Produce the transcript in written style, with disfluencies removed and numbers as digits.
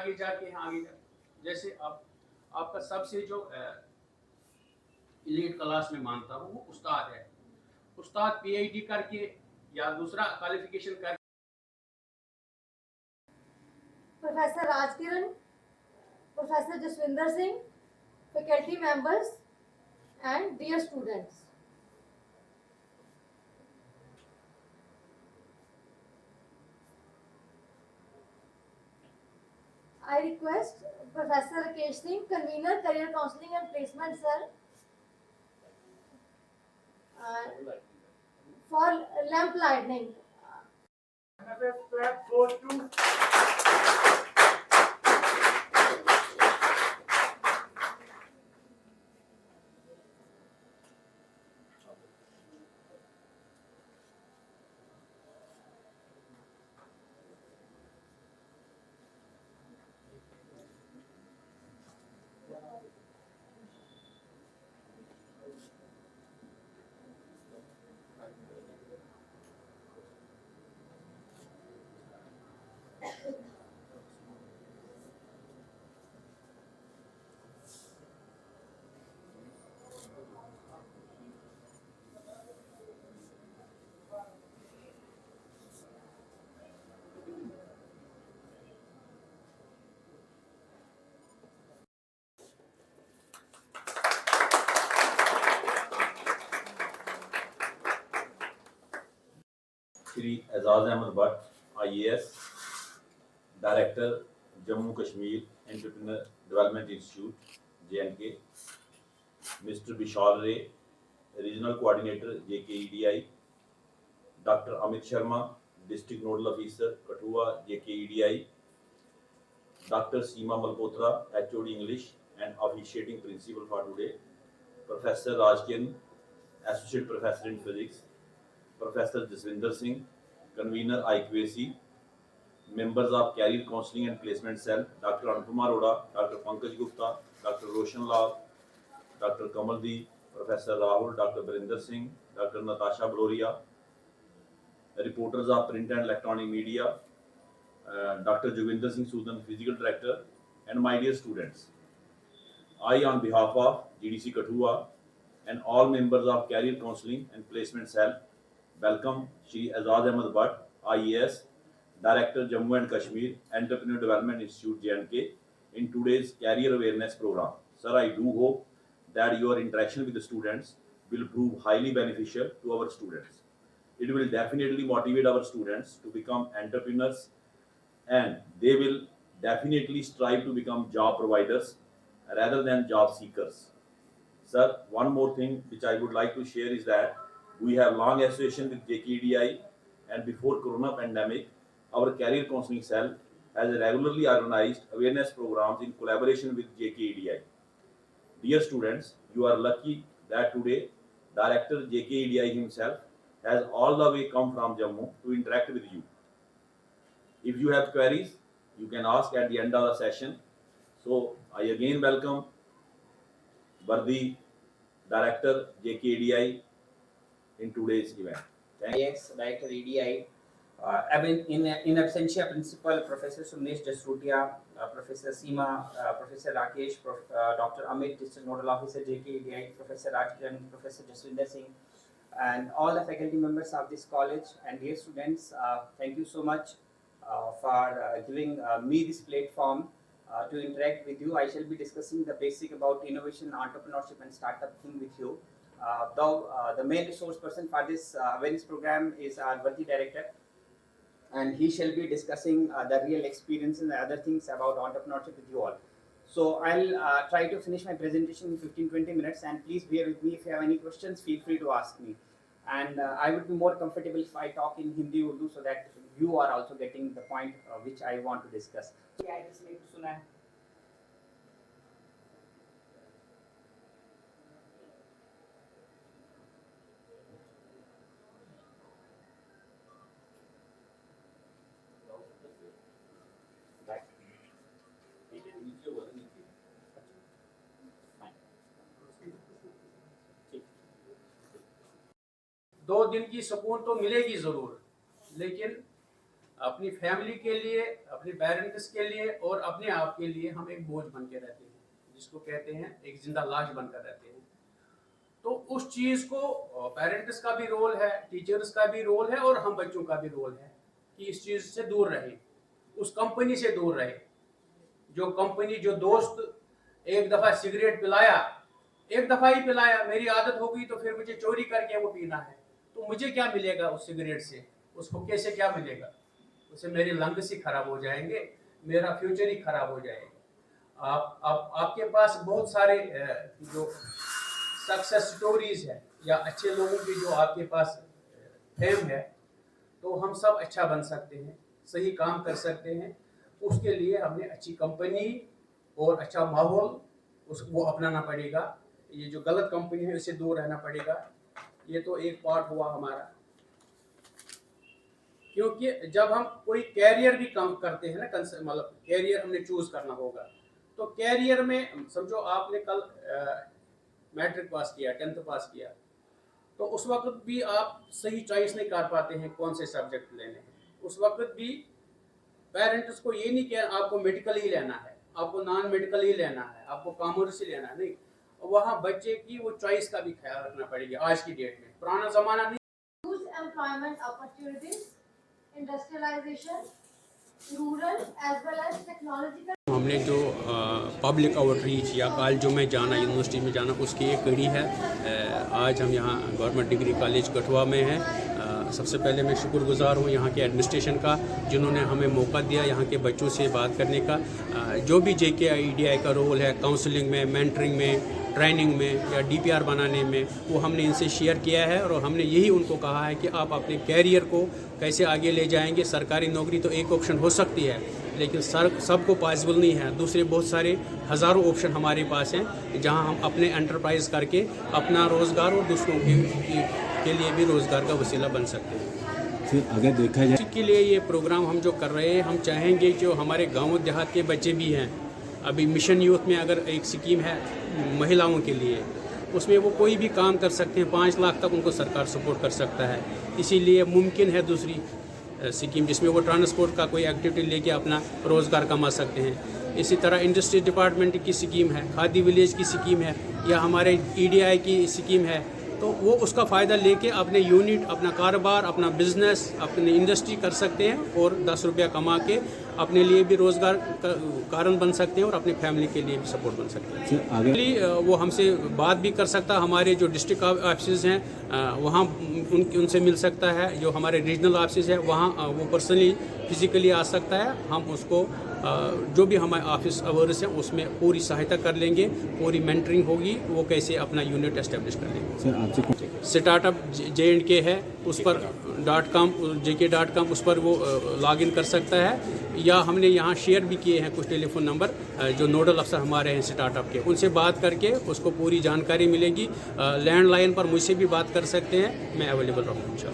आगे जाके जैसे आपका सबसे जो इलीट क्लास में मानता हूँ वो उस्ताद है। उस्ताद पीएचडी करके या दूसरा क्वालिफिकेशन कर Professor Rajkiran, Professor Jaswinder Singh, faculty members and dear students. I request Professor Rakesh Singh, Convener, Career Counseling and Placement, sir, for lamp lighting. Another clap goes to Shri Ejaz Ahmad Bhat IAS, director Jammu Kashmir entrepreneur development institute JNK, mister Vishal Ray, regional coordinator JKEDI, doctor Amit Sharma, district nodal officer Kathua JKEDI, doctor Seema Malhotra, HOD English and officiating principal for today, Professor Rajkiran, Associate Professor in Physics, Professor Jaswinder Singh, Convener IQAC, members of Career Counseling and Placement Cell, Dr. Anupama Arora, Dr. Pankaj Gupta, Dr. Roshan Lal, Dr. Kamaldeep, Professor Rahul, Dr. Barinder Singh, Dr. Natasha Broria, reporters of print and electronic media, Dr. Joginder Singh Sudan, Physical Director, and my dear students. I, on behalf of GDC Kathua and all members of Career Counseling and Placement Cell, welcome Shri Azad Ahmed Bhatt, IAS, Director Jammu and Kashmir Entrepreneur Development Institute JNK, in today's Career Awareness Program. Sir, I do hope that your interaction with the students will prove highly beneficial to our students. It will definitely motivate our students to become entrepreneurs, and they will definitely strive to become job providers rather than job seekers. Sir, one more thing which I would like to share is that we have long association with JKEDI, and before Corona pandemic, our career counseling cell has regularly organized awareness programs in collaboration with JKEDI. Dear students, you are lucky that today Director JKEDI himself has all the way come from Jammu to interact with you. If you have queries, you can ask at the end of the session. So I again welcome Vardi, Director JKEDI, in today's event. Thank you. IAS, Director EDI, in absentia Principal Professor Sumnesh Jasrutia, Professor Seema, Professor Rakesh, Dr. Amit, District Nodal Officer JKEDI, Professor Rajkiran, Professor Jaswinder Singh, and all the faculty members of this college and dear students, thank you so much for giving me this platform to interact with you. I shall be discussing the basic about innovation, entrepreneurship and startup thing with you. Though the main resource person for this awareness program is our worthy director, and he shall be discussing the real experience and the other things about entrepreneurship with you all. So I'll try to finish my presentation in 15-20 minutes, and please bear with me. If you have any questions, feel free to ask me. And I would be more comfortable if I talk in Hindi Urdu so that you are also getting the point which I want to discuss. So, I just need to suna hai. दो दिन की सुकून तो मिलेगी ज़रूर, लेकिन अपनी family के लिए, अपने पेरेंट्स के लिए और अपने आप के लिए हम एक बोझ बन के रहते हैं, जिसको कहते हैं एक जिंदा लाश बनकर रहते हैं। तो उस चीज़ को पेरेंट्स का भी रोल है, टीचर्स का भी रोल है और हम बच्चों का भी रोल है कि इस चीज़ से दूर रहे, उस कंपनी से दूर रहे। जो कंपनी, जो दोस्त एक दफ़ा सिगरेट पिलाया, एक दफ़ा ही पिलाया, मेरी आदत हो गई तो फिर मुझे चोरी करके वो पीना है, तो मुझे क्या मिलेगा उस सिगरेट से? उसको कैसे क्या मिलेगा? उससे मेरे लंग्स ही खराब हो जाएंगे, मेरा फ्यूचर ही खराब हो जाएगा। आपके पास बहुत सारे जो सक्सेस स्टोरीज है या अच्छे लोगों की जो आपके पास फेम है, तो हम सब अच्छा बन सकते हैं, सही काम कर सकते हैं। उसके लिए हमें अच्छी कंपनी और अच्छा माहौल वो अपनाना पड़ेगा। ये जो गलत कंपनी है इससे दूर रहना पड़ेगा। ये तो एक पार्ट हुआ हमारा, क्योंकि जब हम कोई कैरियर भी काम करते हैं ना, मतलब कैरियर हमने चूज करना होगा, तो कैरियर में समझो आपने कल मैट्रिक पास किया, 10th पास किया, तो उस वक्त भी आप सही चॉइस नहीं कर पाते हैं कौन से सब्जेक्ट लेने हैं। उस वक्त भी पेरेंट्स को ये नहीं कि आपको मेडिकल ही लेना है, आपको नॉन मेडिकल ही लेना है, आपको कॉमर्स ही लेना है, नहीं। वहाँ बच्चे की वो चॉइस का भी ख्याल रखना पड़ेगा आज की डेट में, पुराना ज़माना नहीं। Employment opportunities, industrialization, rural as well as technological. हमने जो पब्लिक आउटरीच या कॉलेजों में जाना, यूनिवर्सिटी में जाना, उसकी एक कड़ी है। आज हम यहाँ गवर्नमेंट डिग्री कॉलेज कठुआ में हैं। सबसे पहले मैं शुक्रगुजार हूँ यहाँ के एडमिनिस्ट्रेशन का, जिन्होंने हमें मौका दिया यहाँ के बच्चों से बात करने का। जो भी JKIDI का रोल है काउंसलिंग में, मेंटरिंग में, ट्रेनिंग में या DPR बनाने में, वो हमने इनसे शेयर किया है और हमने यही उनको कहा है कि आप अपने कैरियर को कैसे आगे ले जाएंगे। सरकारी नौकरी तो एक ऑप्शन हो सकती है, लेकिन सबको पॉसिबल नहीं है। दूसरे बहुत सारे हज़ारों ऑप्शन हमारे पास हैं जहां हम अपने एंटरप्राइज करके अपना रोज़गार और दूसरों के लिए भी रोज़गार का वसीला बन सकते हैं। फिर अगर देखा जाए के लिए ये प्रोग्राम हम जो कर रहे हैं, हम चाहेंगे जो हमारे गाँव देहात के बच्चे भी हैं, अभी मिशन यूथ में अगर एक स्कीम है महिलाओं के लिए, उसमें वो कोई भी काम कर सकते हैं, 5 लाख तक उनको सरकार सपोर्ट कर सकता है। इसीलिए मुमकिन है दूसरी स्कीम जिसमें वो ट्रांसपोर्ट का कोई एक्टिविटी लेके अपना रोज़गार कमा सकते हैं। इसी तरह इंडस्ट्री डिपार्टमेंट की स्कीम है, खादी विलेज की स्कीम है या हमारे EDI की स्कीम है, तो वो उसका फ़ायदा लेके अपने यूनिट, अपना कारोबार, अपना बिजनेस, अपनी इंडस्ट्री कर सकते हैं और 10 रुपया कमा के अपने लिए भी रोज़गार का कारण बन सकते हैं और अपनी फैमिली के लिए भी सपोर्ट बन सकते हैं। आगे वो हमसे बात भी कर सकता है, हमारे जो डिस्ट्रिक्ट ऑफिस हैं वहाँ उनसे मिल सकता है, जो हमारे रीजनल ऑफिस है वहाँ वो पर्सनली फिज़िकली आ सकता है। हम उसको जो भी हमारे ऑफिस आवर्स हैं उसमें पूरी सहायता कर लेंगे, पूरी मेंटरिंग होगी, वो कैसे अपना यूनिट एस्टेब्लिश कर लेंगे। सर आपसे स्टार्टअप JNK है, उस पर .com JK.com उस पर वो लॉगिन कर सकता है, या हमने यहाँ शेयर भी किए हैं कुछ टेलीफोन नंबर जो नोडल अफसर हमारे हैं स्टार्टअप के, उनसे बात करके उसको पूरी जानकारी मिलेगी। लैंडलाइन पर मुझसे भी बात कर सकते हैं, मैं अवेलेबल रहूँगा इंशाल्लाह।